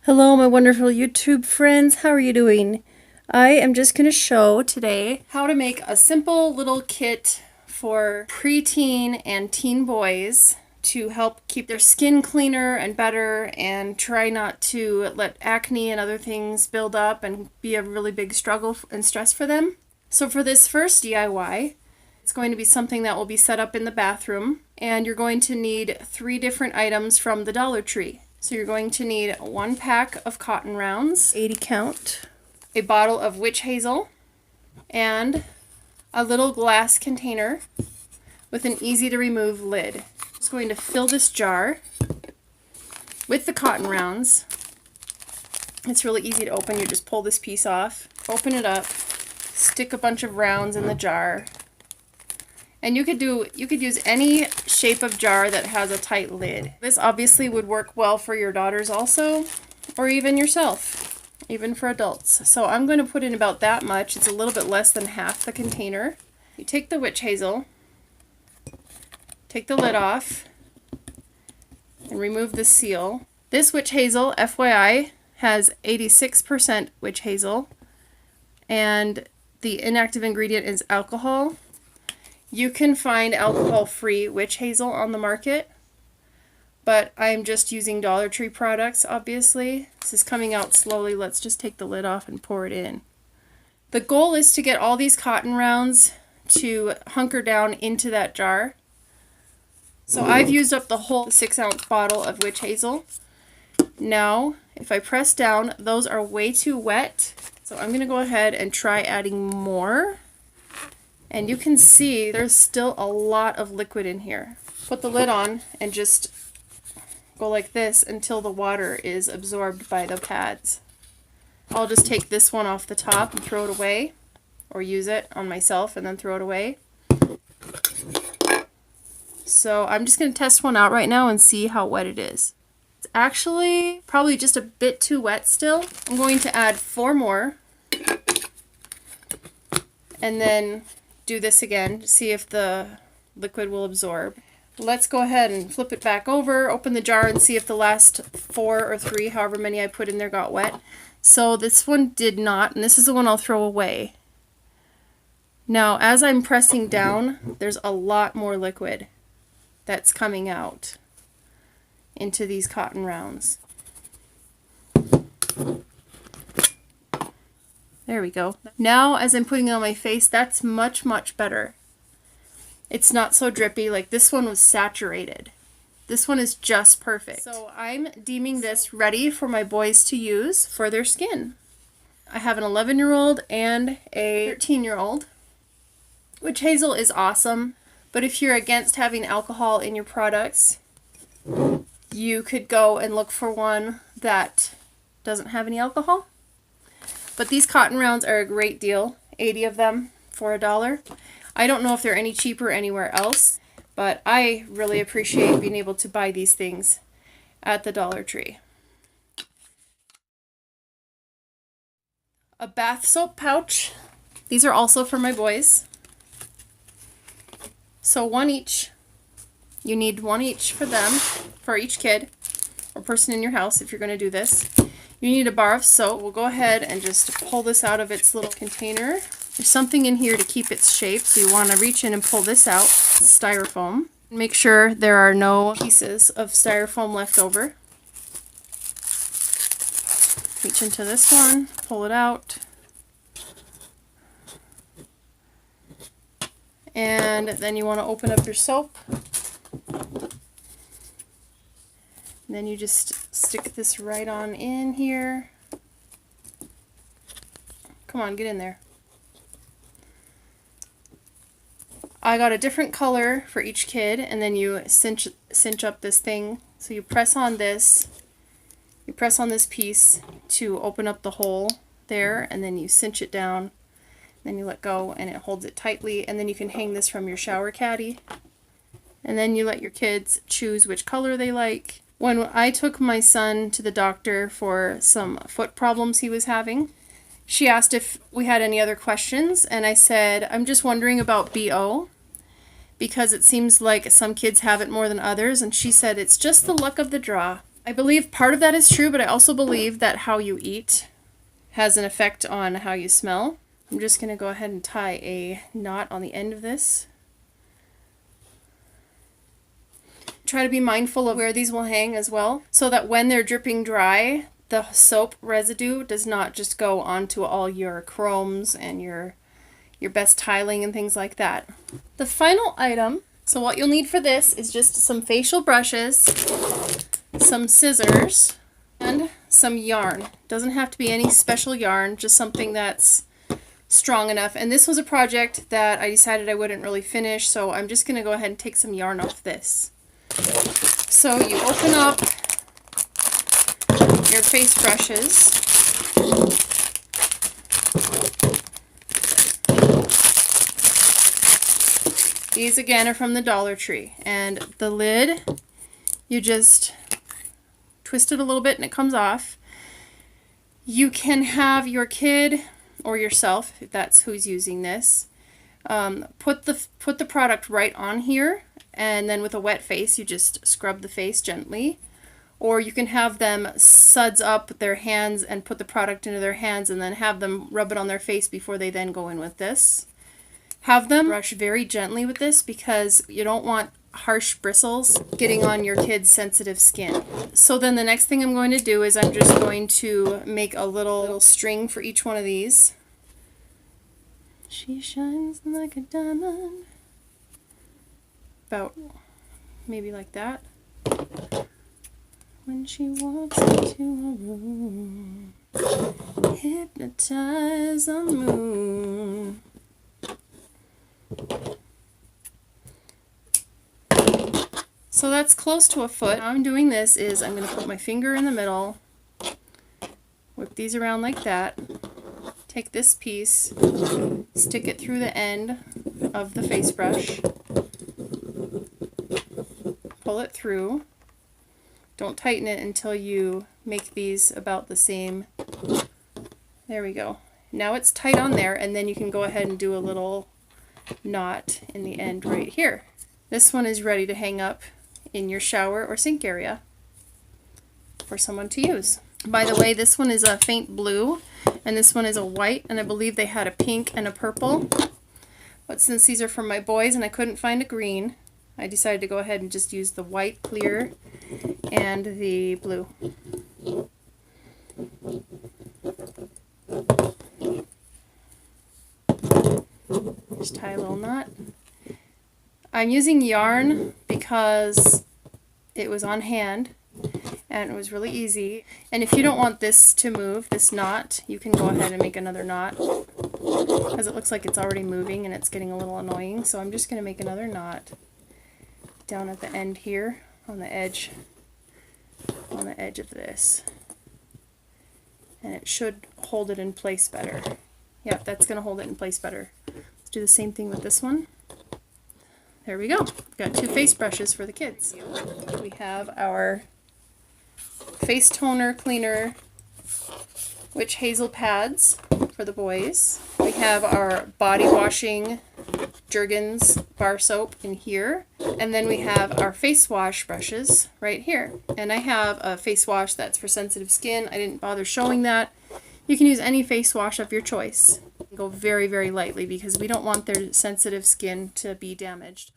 Hello, my wonderful YouTube friends. How are you doing? I am just going to show today how to make a simple little kit for preteen and teen boys to help keep their skin cleaner and better and try not to let acne and other things build up and be a really big struggle and stress for them. So for this first DIY, it's going to be something that will be set up in the bathroom, and you're going to need 3 different items from the Dollar Tree. So you're going to need 1 pack of cotton rounds, 80 count, a bottle of witch hazel, and a little glass container with an easy to remove lid. I'm just going to fill this jar with the cotton rounds. It's really easy to open. You just pull this piece off, open it up, stick a bunch of rounds in the jar. And you could use any shape of jar that has a tight lid. This obviously would work well for your daughters also, or even yourself, even for adults. So I'm going to put in about that much. It's a little bit less than half the container. You take the witch hazel, take the lid off, and remove the seal. This witch hazel, FYI, has 86% witch hazel, and the inactive ingredient is alcohol. You can find alcohol-free witch hazel on the market, but I'm just using Dollar Tree products, obviously. This is coming out slowly. Let's just take the lid off and pour it in. The goal is to get all these cotton rounds to hunker down into that jar. So I've used up the whole 6-ounce bottle of witch hazel. Now, if I press down, those are way too wet, so I'm going to go ahead and try adding more. And you can see there's still a lot of liquid in here. Put the lid on and just go like this until the water is absorbed by the pads. I'll just take this one off the top and throw it away, or use it on myself and then throw it away. So I'm just going to test one out right now and see how wet it is. It's actually probably just a bit too wet still. I'm going to add 4 more and then do this again to see if the liquid will absorb. Let's go ahead and flip it back over, open the jar, and see if the last 4 or 3, however many I put in there, got wet. So this one did not, and this is the one I'll throw away. Now, as I'm pressing down, there's a lot more liquid that's coming out into these cotton rounds. There we go. Now, as I'm putting it on my face, that's much, much better. It's not so drippy. Like this one was saturated. This one is just perfect. So I'm deeming this ready for my boys to use for their skin. I have an 11-year-old and a 13-year-old. Witch hazel is awesome, but if you're against having alcohol in your products, you could go and look for one that doesn't have any alcohol. But these cotton rounds are a great deal, 80 of them for $1. I don't know if they're any cheaper anywhere else, but I really appreciate being able to buy these things at the Dollar Tree. A bath soap pouch. These are also for my boys. So 1 each. You need 1 each for them, for each kid or person in your house if you're going to do this. You need a bar of soap. We'll go ahead and just pull this out of its little container. There's something in here to keep its shape, so you want to reach in and pull this out. Styrofoam. Make sure there are no pieces of styrofoam left over. Reach into this one, pull it out. And then you want to open up your soap. And then you just stick this right on in here. Come on, get in there. I got a different color for each kid, and then you cinch up this thing. So you press on this piece to open up the hole there, and then you cinch it down. Then you let go and it holds it tightly, and then you can hang this from your shower caddy. And then you let your kids choose which color they like. When I took my son to the doctor for some foot problems he was having, she asked if we had any other questions, and I said, I'm just wondering about BO, because it seems like some kids have it more than others, and she said, it's just the luck of the draw. I believe part of that is true, but I also believe that how you eat has an effect on how you smell. I'm just going to go ahead and tie a knot on the end of this. Try to be mindful of where these will hang as well, so that when they're dripping dry, the soap residue does not just go onto all your chromes and your best tiling and things like that. The final item, so what you'll need for this is just some facial brushes, some scissors, and some yarn. Doesn't have to be any special yarn, just something that's strong enough. And this was a project that I decided I wouldn't really finish, so I'm just going to go ahead and take some yarn off this. So you open up your face brushes. These again are from the Dollar Tree, and the lid, you just twist it a little bit and it comes off. You can have your kid or yourself, if that's who's using this, put the product right on here, and then with a wet face you just scrub the face gently. Or you can have them suds up their hands and put the product into their hands and then have them rub it on their face before they then go in with this. Have them brush very gently with this because you don't want harsh bristles getting on your kid's sensitive skin. So then the next thing I'm going to do is I'm just going to make a little string for each one of these. She shines like a diamond. About maybe like that. When she walks into a room, hypnotize the moon. So that's close to a foot. How I'm doing this is I'm going to put my finger in the middle, whip these around like that, take this piece, stick it through the end of the face brush, pull it through. Don't tighten it until you make these about the same. There we go. Now it's tight on there, and then you can go ahead and do a little knot in the end right here. This one is ready to hang up in your shower or sink area for someone to use. By the way, this one is a faint blue, and this one is a white, and I believe they had a pink and a purple. But since these are for my boys and I couldn't find a green, I decided to go ahead and just use the white clear and the blue. Just tie a little knot. I'm using yarn because it was on hand and it was really easy. And if you don't want this to move, this knot, you can go ahead and make another knot because it looks like it's already moving and it's getting a little annoying. So I'm just going to make another knot down at the end here on the edge of this, and it should hold it in place better. Yep, that's going to hold it in place better. Let's do the same thing with this one. There we go. We've got two face brushes for the kids. We have our face toner cleaner witch hazel pads for the boys. We have our body washing Jergens bar soap in here, and then we have our face wash brushes right here. And I have a face wash that's for sensitive skin. I didn't bother showing that. You can use any face wash of your choice. Go very, very lightly because we don't want their sensitive skin to be damaged.